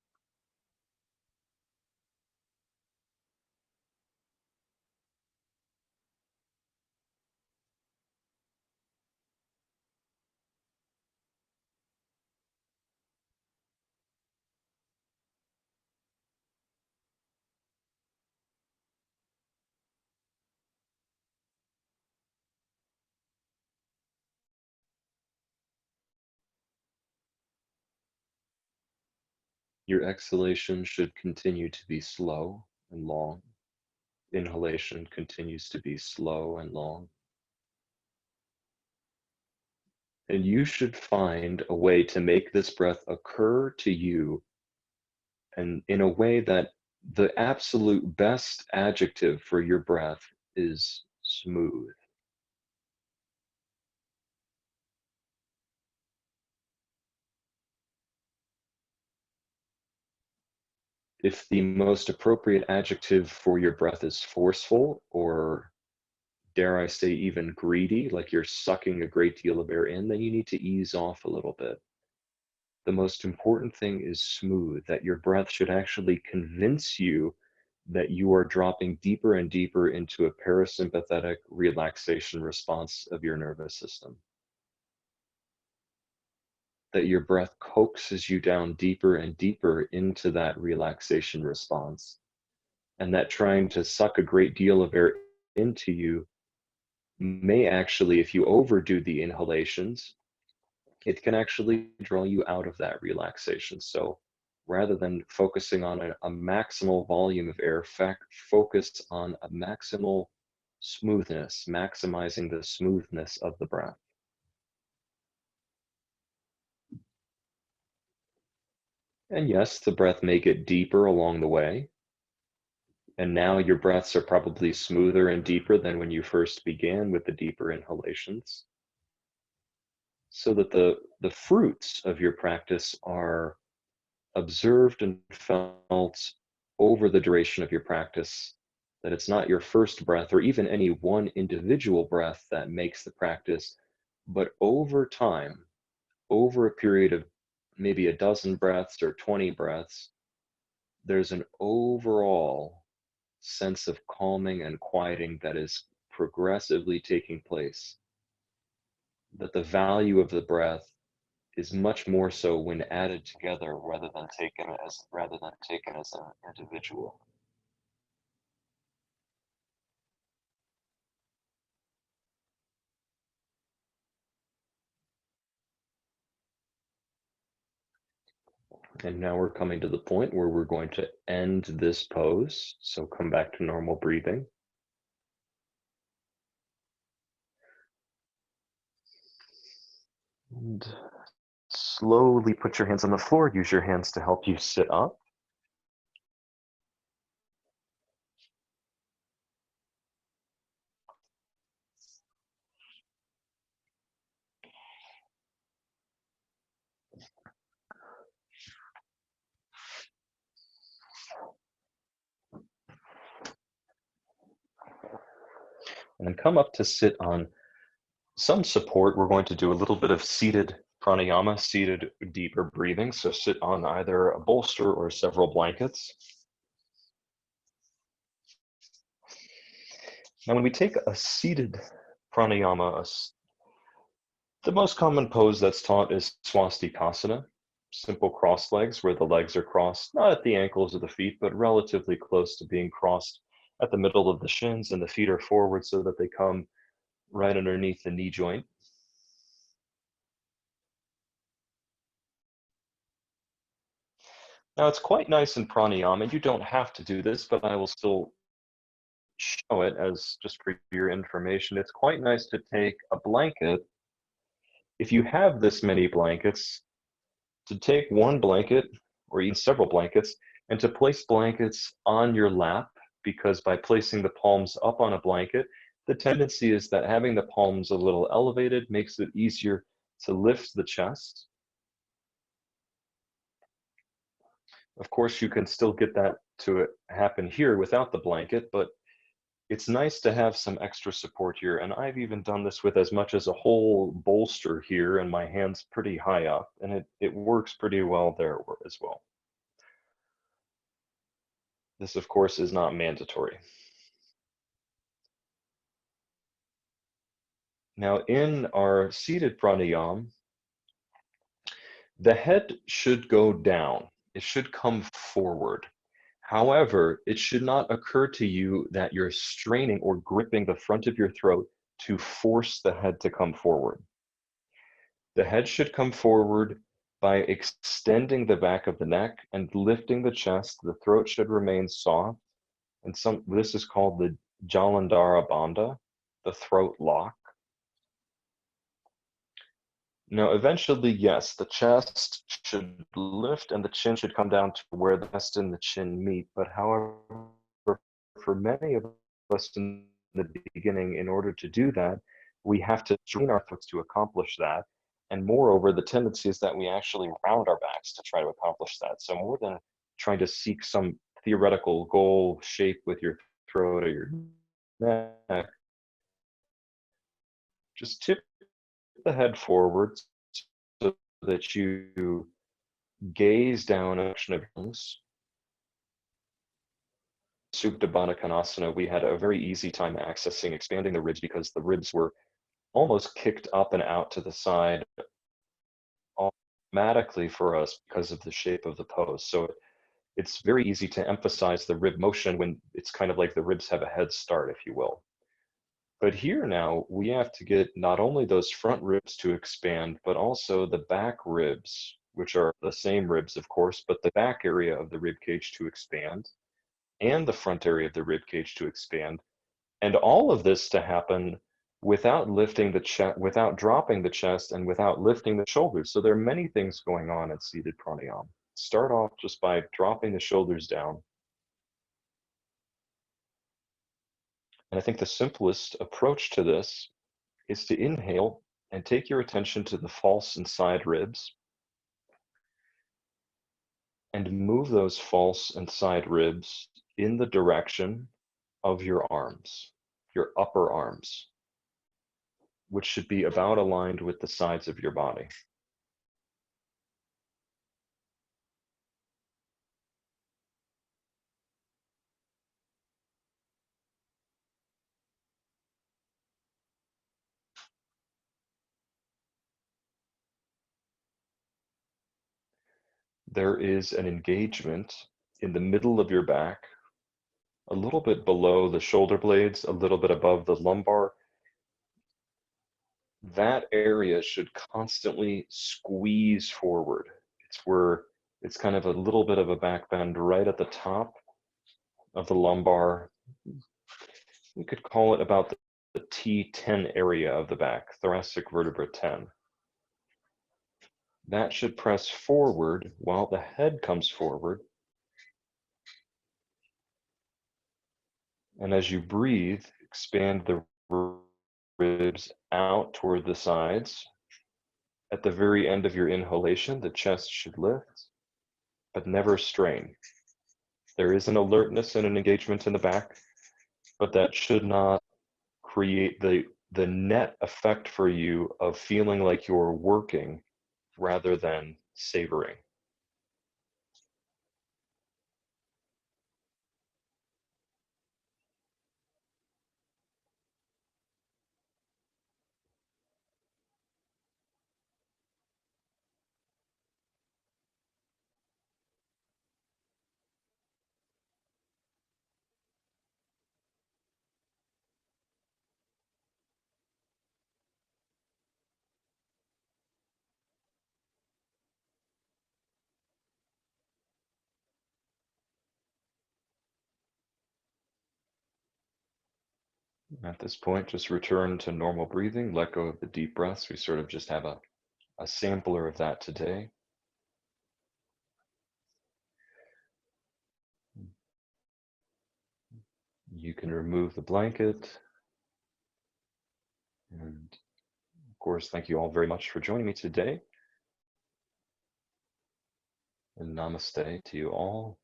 Your exhalation should continue to be slow and long. Inhalation continues to be slow and long. And you should find a way to make this breath occur to you, and in a way that the absolute best adjective for your breath is smooth. If the most appropriate adjective for your breath is forceful, or dare I say even greedy, like you're sucking a great deal of air in, then you need to ease off a little bit. The most important thing is smooth, that your breath should actually convince you that you are dropping deeper and deeper into a parasympathetic relaxation response of your nervous system. That your breath coaxes you down deeper and deeper into that relaxation response. And that trying to suck a great deal of air into you may actually, if you overdo the inhalations, it can actually draw you out of that relaxation. So rather than focusing on a maximal volume of air, focus on a maximal smoothness, maximizing the smoothness of the breath. And yes, the breath may get deeper along the way. And now your breaths are probably smoother and deeper than when you first began with the deeper inhalations. So that the fruits of your practice are observed and felt over the duration of your practice, that it's not your first breath or even any one individual breath that makes the practice, but over time, over a period of maybe a dozen breaths or 20 breaths, there's an overall sense of calming and quieting that is progressively taking place. That the value of the breath is much more so when added together rather than taken as an individual. And now we're coming to the point where we're going to end this pose. So come back to normal breathing. And slowly put your hands on the floor. Use your hands to help you sit up. And then come up to sit on some support. We're going to do a little bit of seated pranayama, seated deeper breathing. So sit on either a bolster or several blankets. Now, when we take a seated pranayama, the most common pose that's taught is swastikasana, simple crossed legs, where the legs are crossed, not at the ankles or the feet, but relatively close to being crossed at the middle of the shins, and the feet are forward so that they come right underneath the knee joint. Now, it's quite nice in pranayama. You don't have to do this, but I will still show it as just for your information, it's quite nice to take a blanket. If you have this many blankets, to take one blanket or even several blankets and to place blankets on your lap, because by placing the palms up on a blanket, the tendency is that having the palms a little elevated makes it easier to lift the chest. Of course, you can still get that to happen here without the blanket, but it's nice to have some extra support here. And I've even done this with as much as a whole bolster here and my hands pretty high up, and it works pretty well there as well. This, of course, is not mandatory. Now, in our seated pranayama, the head should go down. It should come forward. However, it should not occur to you that you're straining or gripping the front of your throat to force the head to come forward. The head should come forward by extending the back of the neck and lifting the chest. The throat should remain soft. And this is called the Jalandhara Bandha, the throat lock. Now, eventually, yes, the chest should lift and the chin should come down to where the chest and the chin meet. But however, for many of us in the beginning, in order to do that, we have to strain our throats to accomplish that. And moreover, the tendency is that we actually round our backs to try to accomplish that. So more than trying to seek some theoretical goal shape with your throat or your neck, just tip the head forward so that you gaze down in the direction of your lungs. Supta Baddha Konasana, we had a very easy time accessing, expanding the ribs because the ribs were almost kicked up and out to the side automatically for us because of the shape of the pose. So it's very easy to emphasize the rib motion when it's kind of like the ribs have a head start, if you will. But here now, we have to get not only those front ribs to expand, but also the back ribs, which are the same ribs, of course, but the back area of the rib cage to expand, and the front area of the rib cage to expand. And all of this to happen without lifting the chest, without dropping the chest, and without lifting the shoulders. So there are many things going on in seated pranayama. Start off just by dropping the shoulders down. And I think the simplest approach to this is to inhale and take your attention to the false and side ribs and move those false and side ribs in the direction of your arms, your upper arms, which should be about aligned with the sides of your body. There is an engagement in the middle of your back, a little bit below the shoulder blades, a little bit above the lumbar. That area should constantly squeeze forward. It's kind of a little bit of a back bend right at the top of the lumbar. We could call it about the T10 area of the back, thoracic vertebra 10. That should press forward while the head comes forward. And as you breathe, expand the ribs out toward the sides. At the very end of your inhalation, the chest should lift, but never strain. There is an alertness and an engagement in the back, but that should not create the net effect for you of feeling like you're working rather than savoring. At this point, just return to normal breathing, let go of the deep breaths. We sort of just have a sampler of that today. You can remove the blanket. And of course, thank you all very much for joining me today. And namaste to you all.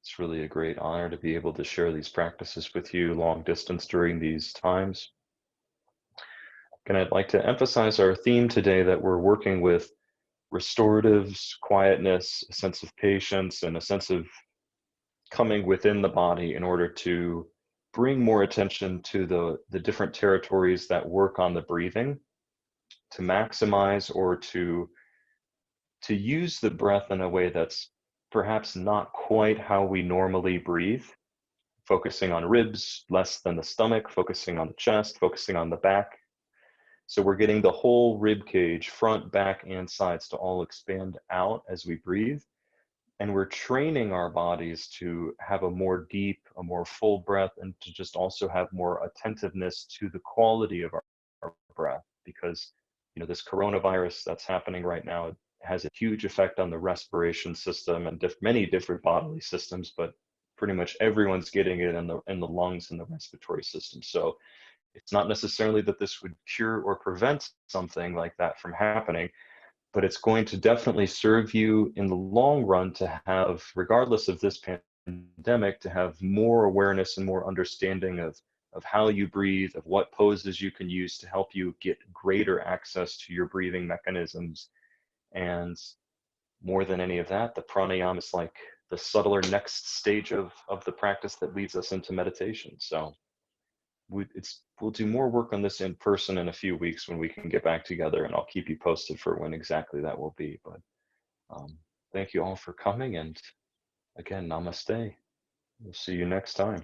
It's really a great honor to be able to share these practices with you long distance during these times. And I'd like to emphasize our theme today that we're working with restoratives, quietness, a sense of patience, and a sense of coming within the body in order to bring more attention to the different territories that work on the breathing, to maximize or to use the breath in a way that's perhaps not quite how we normally breathe, focusing on ribs less than the stomach, focusing on the chest, focusing on the back. So we're getting the whole rib cage, front, back, and sides to all expand out as we breathe. And we're training our bodies to have a more deep, a more full breath, and to just also have more attentiveness to the quality of our breath. Because, you know, this coronavirus that's happening right now has a huge effect on the respiration system and many different bodily systems, but pretty much everyone's getting it in the lungs and the respiratory system. So it's not necessarily that this would cure or prevent something like that from happening, but it's going to definitely serve you in the long run to have, regardless of this pandemic, to have more awareness and more understanding of how you breathe, of what poses you can use to help you get greater access to your breathing mechanisms. And more than any of that, the pranayama is like the subtler next stage of the practice that leads us into meditation. So we'll do more work on this in person in a few weeks when we can get back together, and I'll keep you posted for when exactly that will be. But thank you all for coming, and again, namaste. We'll see you next time.